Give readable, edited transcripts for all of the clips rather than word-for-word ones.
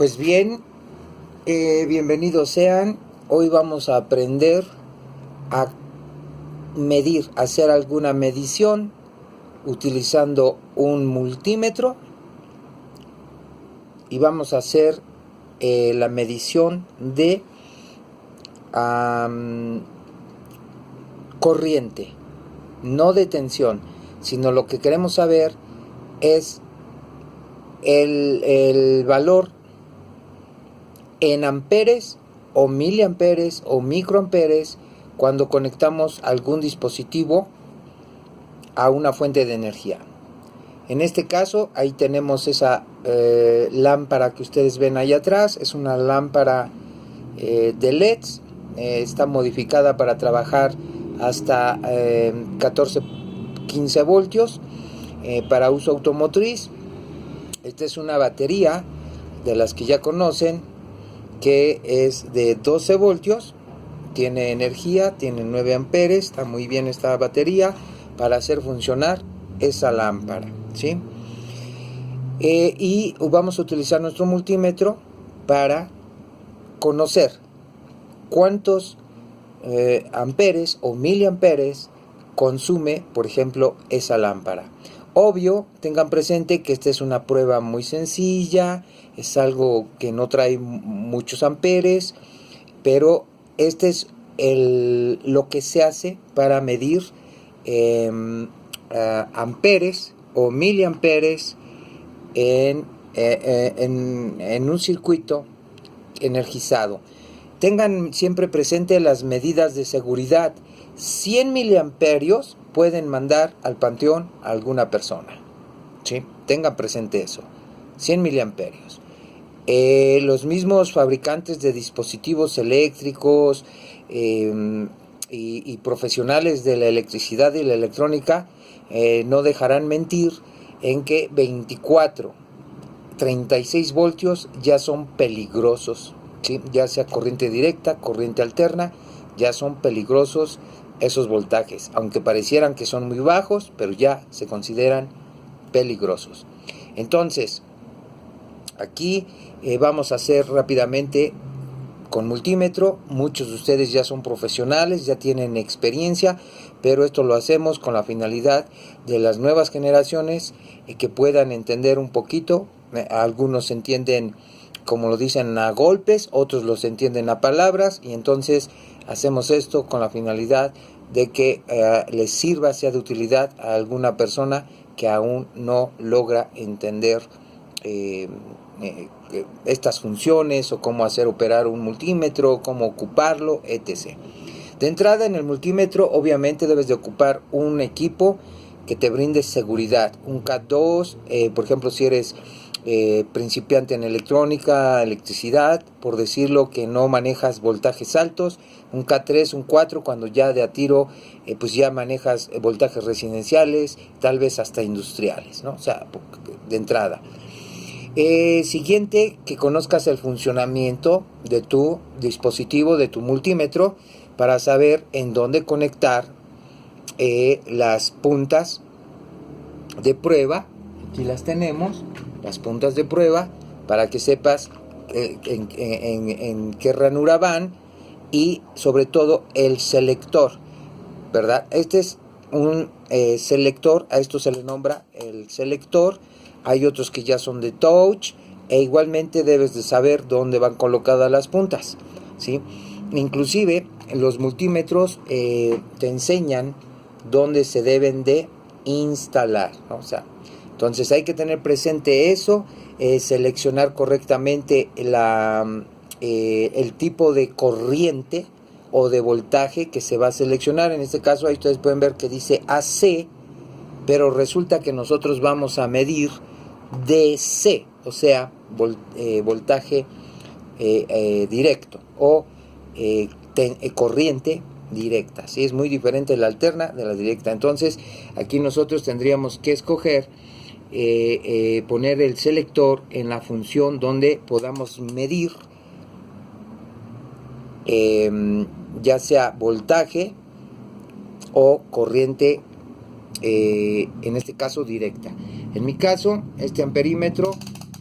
Pues bien, bienvenidos sean. Hoy vamos a aprender a medir, hacer alguna medición utilizando un multímetro y vamos a hacer la medición de corriente, no de tensión, sino lo que queremos saber es el valor en amperes o miliamperes o microamperes cuando conectamos algún dispositivo a una fuente de energía. En este caso, ahí tenemos esa lámpara que ustedes ven ahí atrás. Es una lámpara de LEDs. Está modificada para trabajar hasta 14-15 voltios para uso automotriz. Esta es una batería de las que ya conocen, que es de 12 voltios, tiene energía, tiene 9 amperes, está muy bien esta batería para hacer funcionar esa lámpara, ¿sí? Y vamos a utilizar nuestro multímetro para conocer cuántos amperes o miliamperes consume, por ejemplo, esa lámpara. Obvio, tengan presente que esta es una prueba muy sencilla, es algo que no trae muchos amperes, pero este es lo que se hace para medir amperes o miliamperes en un circuito energizado. Tengan siempre presente las medidas de seguridad. 100 miliamperios pueden mandar al panteón a alguna persona, ¿sí? Tengan presente eso, 100 miliamperios. Los mismos fabricantes de dispositivos eléctricos y profesionales de la electricidad y la electrónica no dejarán mentir en que 24, 36 voltios ya son peligrosos, ¿sí? Ya sea corriente directa, corriente alterna, ya son peligrosos esos voltajes, aunque parecieran que son muy bajos, pero ya se consideran peligrosos. Entonces, aquí vamos a hacer rápidamente con multímetro. Muchos de ustedes ya son profesionales, ya tienen experiencia, pero esto lo hacemos con la finalidad de las nuevas generaciones que puedan entender un poquito. Algunos entienden, como lo dicen, a golpes, otros los entienden a palabras, y entonces hacemos esto con la finalidad de que les sirva, sea de utilidad a alguna persona que aún no logra entender estas funciones, o cómo hacer operar un multímetro, cómo ocuparlo, etc. De entrada, en el multímetro obviamente debes de ocupar un equipo que te brinde seguridad, un CAT2, por ejemplo, si eres principiante en electrónica, electricidad, por decirlo, que no manejas voltajes altos, un CAT3, un 4, cuando ya de a tiro pues ya manejas voltajes residenciales, tal vez hasta industriales, ¿no? O sea, de entrada. Siguiente, que conozcas el funcionamiento de tu dispositivo, de tu multímetro, para saber en dónde conectar las puntas de prueba. Aquí las tenemos, las puntas de prueba, para que sepas en qué ranura van, y sobre todo el selector, ¿verdad? Este es un selector, a esto se le nombra el selector. Hay otros que ya son de touch, e igualmente debes de saber dónde van colocadas las puntas, ¿sí? Inclusive los multímetros te enseñan dónde se deben de instalar, ¿no? O sea, entonces hay que tener presente eso, seleccionar correctamente el tipo de corriente o de voltaje que se va a seleccionar. En este caso ahí ustedes pueden ver que dice AC, pero resulta que nosotros vamos a medir DC, o sea, voltaje directo o corriente directa, ¿sí? Es muy diferente la alterna de la directa. Entonces aquí nosotros tendríamos que escoger poner el selector en la función donde podamos medir ya sea voltaje o corriente, en este caso directa. En mi caso, este amperímetro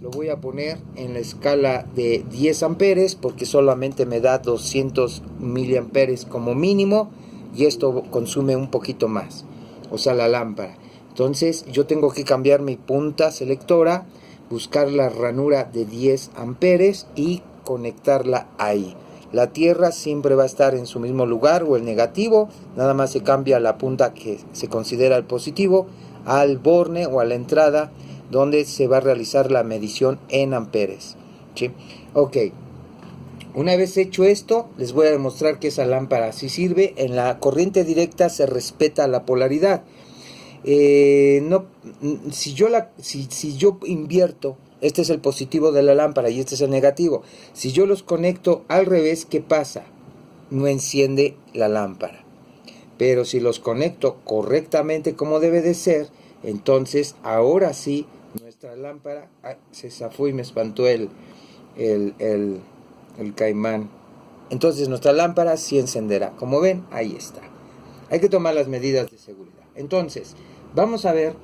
lo voy a poner en la escala de 10 amperes porque solamente me da 200 miliamperes como mínimo, y esto consume un poquito más, o sea, la lámpara. Entonces yo tengo que cambiar mi punta selectora, buscar la ranura de 10 amperes y conectarla ahí. La tierra siempre va a estar en su mismo lugar, o el negativo, nada más se cambia la punta que se considera el positivo al borne o a la entrada donde se va a realizar la medición en amperes, ¿sí? Ok, una vez hecho esto, les voy a demostrar que esa lámpara sí sirve. En la corriente directa se respeta la polaridad. Si yo invierto, este es el positivo de la lámpara y este es el negativo, si yo los conecto al revés, ¿qué pasa? No enciende la lámpara. Pero si los conecto correctamente como debe de ser, entonces ahora sí nuestra lámpara, se zafó y me espantó el caimán. Entonces nuestra lámpara sí encenderá. Como ven, ahí está. Hay que tomar las medidas de seguridad. Entonces, vamos a ver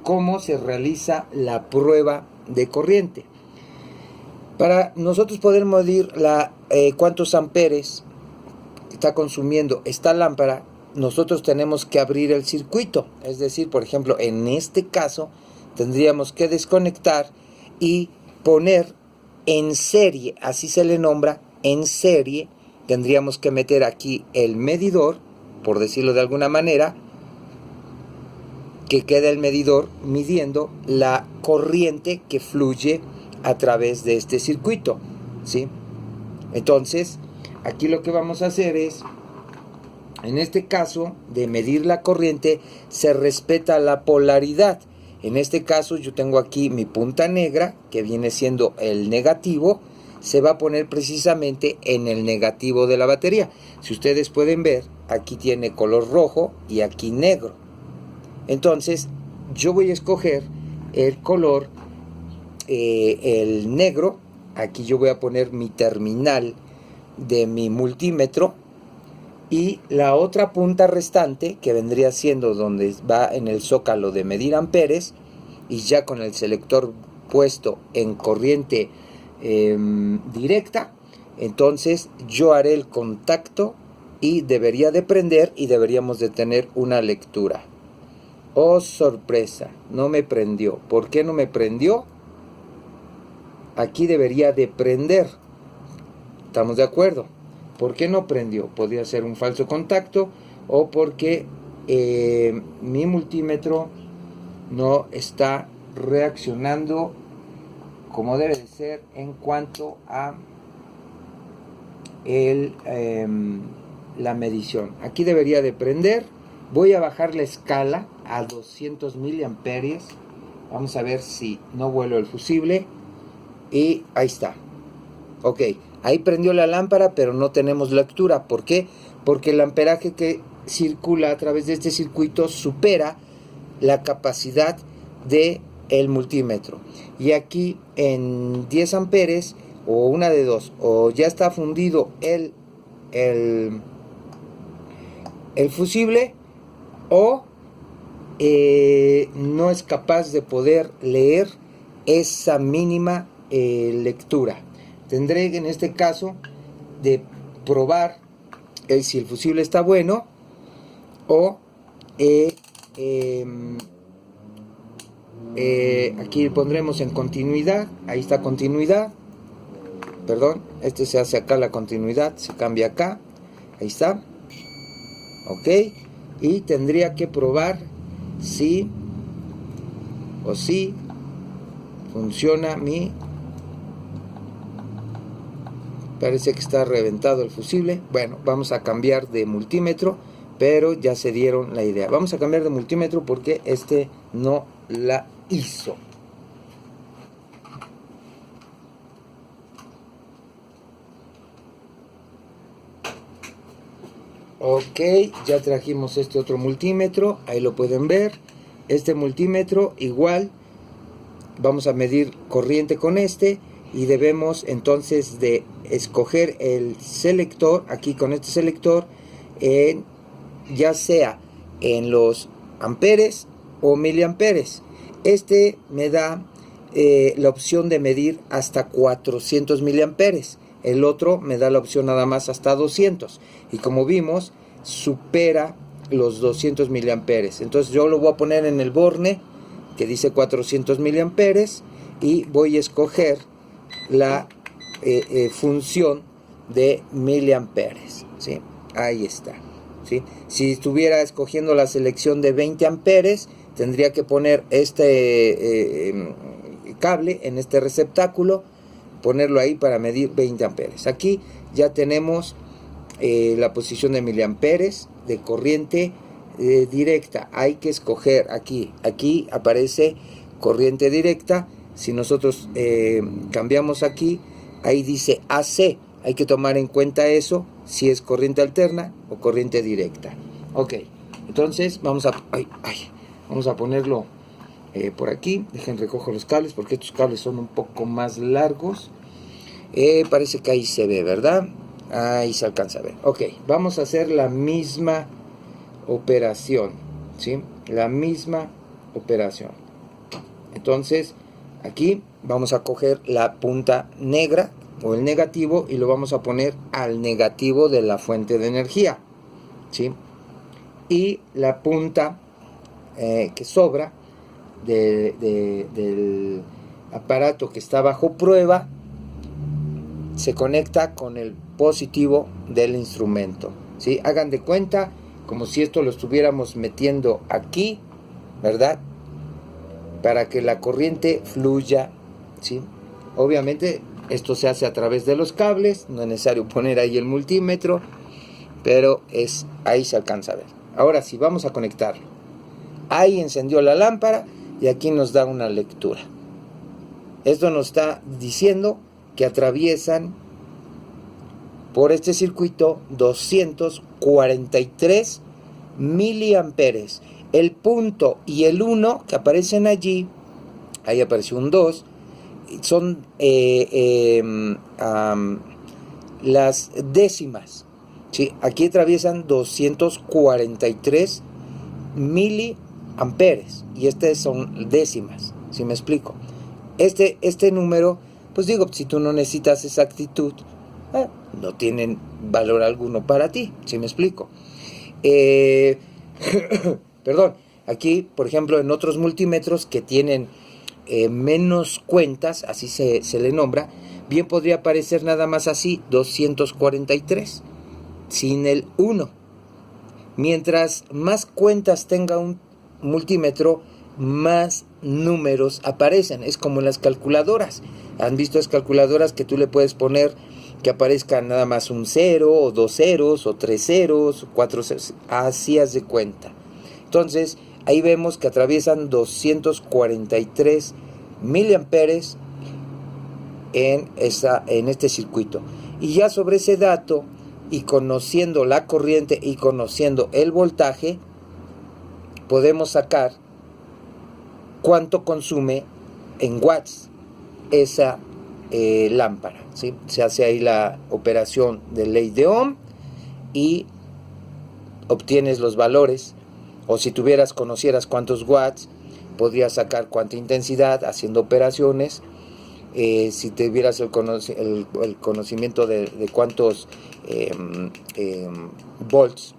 cómo se realiza la prueba de corriente. Para nosotros poder medir cuántos amperes está consumiendo esta lámpara, nosotros tenemos que abrir el circuito. Es decir, por ejemplo, en este caso tendríamos que desconectar y poner en serie, así se le nombra, en serie. Tendríamos que meter aquí el medidor, por decirlo de alguna manera, que queda el medidor midiendo la corriente que fluye a través de este circuito, ¿sí? Entonces, aquí lo que vamos a hacer es, en este caso de medir la corriente, se respeta la polaridad. En este caso yo tengo aquí mi punta negra, que viene siendo el negativo, se va a poner precisamente en el negativo de la batería. Si ustedes pueden ver, aquí tiene color rojo y aquí negro. Entonces yo voy a escoger el color, el negro. Aquí yo voy a poner mi terminal de mi multímetro, y la otra punta restante, que vendría siendo donde va en el zócalo de medir amperes, y ya con el selector puesto en corriente directa, entonces yo haré el contacto y debería de prender, y deberíamos de tener una lectura. Oh, sorpresa, no me prendió. ¿Por qué no me prendió? Aquí debería de prender. ¿Estamos de acuerdo? ¿Por qué no prendió? Podría ser un falso contacto, o porque mi multímetro no está reaccionando como debe de ser en cuanto a la medición. Aquí debería de prender. Voy a bajar la escala a 200 miliamperes. Vamos a ver si no vuelo el fusible. Y ahí está. Ok, ahí prendió la lámpara, pero no tenemos lectura. ¿Por qué? Porque el amperaje que circula a través de este circuito supera la capacidad del multímetro. Y aquí en 10 amperes, o una de dos, o ya está fundido el fusible, o no es capaz de poder leer esa mínima lectura. Tendré en este caso de probar si el fusible está bueno, o aquí pondremos en continuidad. Ahí está continuidad, perdón, este se hace acá, la continuidad se cambia acá, ahí está, ok. Y tendría que probar si funciona mi... Parece que está reventado el fusible. Bueno, vamos a cambiar de multímetro, pero ya se dieron la idea. Vamos a cambiar de multímetro porque este no la hizo. Ok, ya trajimos este otro multímetro, ahí lo pueden ver. Este multímetro igual, vamos a medir corriente con este, y debemos entonces de escoger el selector, aquí con este selector, ya sea en los amperes o miliamperes. Este me da la opción de medir hasta 400 miliamperes. El otro me da la opción nada más hasta 200. Y como vimos, supera los 200 miliamperes. Entonces yo lo voy a poner en el borne que dice 400 miliamperes y voy a escoger la función de miliamperes, ¿sí? Ahí está, ¿sí? Si estuviera escogiendo la selección de 20 amperes, tendría que poner este cable en este receptáculo, ponerlo ahí para medir 20 amperes. Aquí ya tenemos la posición de miliamperes de corriente directa. Hay que escoger aquí aparece corriente directa. Si nosotros cambiamos aquí, ahí dice AC, hay que tomar en cuenta eso, si es corriente alterna o corriente directa. Ok, entonces vamos a ponerlo por aquí. Dejen recojo los cables porque estos cables son un poco más largos. Parece que ahí se ve, ¿verdad? Ahí se alcanza a ver. Ok, vamos a hacer la misma operación, ¿sí? La misma operación. Entonces, aquí vamos a coger la punta negra o el negativo y lo vamos a poner al negativo de la fuente de energía, ¿sí? Y la punta que sobra del aparato que está bajo prueba se conecta con el positivo del instrumento, ¿sí? Hagan de cuenta como si esto lo estuviéramos metiendo aquí, ¿verdad? Para que la corriente fluya, ¿sí? Obviamente esto se hace a través de los cables, no es necesario poner ahí el multímetro, pero ahí se alcanza a ver. Ahora sí, vamos a conectarlo. Ahí encendió la lámpara y aquí nos da una lectura. Esto nos está diciendo que atraviesan por este circuito 243 miliamperes. El punto y el 1 que aparecen allí, ahí apareció un 2, son las décimas, ¿sí? Aquí atraviesan 243 miliamperes y estas son décimas, ¿sí me explico? Este número, pues digo, si tú no necesitas exactitud, no tienen valor alguno para ti, ¿sí me explico? Perdón, aquí, por ejemplo, en otros multímetros que tienen menos cuentas, así se le nombra, bien podría aparecer nada más así, 243, sin el 1. Mientras más cuentas tenga un multímetro, más números aparecen. Es como en las calculadoras. ¿Han visto las calculadoras que tú le puedes poner que aparezca nada más un 0, o 2 ceros, o 3 ceros, o 4 ceros? Así haz de cuenta. Entonces, ahí vemos que atraviesan 243 miliamperes en este circuito. Y ya sobre ese dato, y conociendo la corriente y conociendo el voltaje, podemos sacar cuánto consume en watts esa lámpara, ¿sí? Se hace ahí la operación de ley de Ohm y obtienes los valores. O si conocieras cuántos watts, podrías sacar cuánta intensidad haciendo operaciones. Si tuvieras el conocimiento de cuántos volts,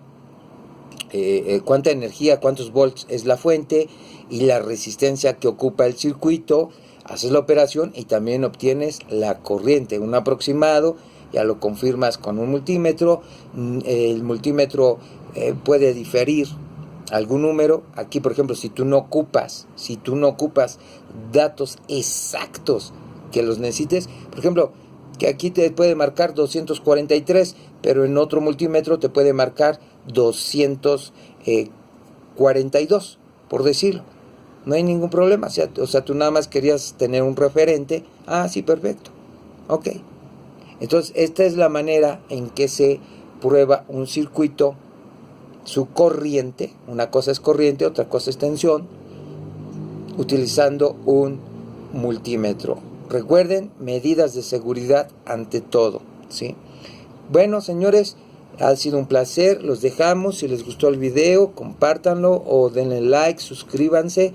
cuánta energía, cuántos volts es la fuente y la resistencia que ocupa el circuito, haces la operación y también obtienes la corriente, un aproximado, ya lo confirmas con un multímetro. El multímetro puede diferir algún número. Aquí, por ejemplo, si tú no ocupas datos exactos que los necesites, por ejemplo, que aquí te puede marcar 243, pero en otro multímetro te puede marcar 242, por decirlo. No hay ningún problema. O sea, tú nada más querías tener un referente. Ah, sí, perfecto. Ok. Entonces, esta es la manera en que se prueba un circuito, su corriente. Una cosa es corriente, otra cosa es tensión, utilizando un multímetro. Recuerden, medidas de seguridad ante todo, ¿sí? Bueno, señores, ha sido un placer. Los dejamos. Si les gustó el video, compártanlo o denle like, suscríbanse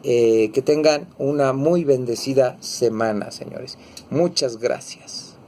que tengan una muy bendecida semana, señores. Muchas gracias.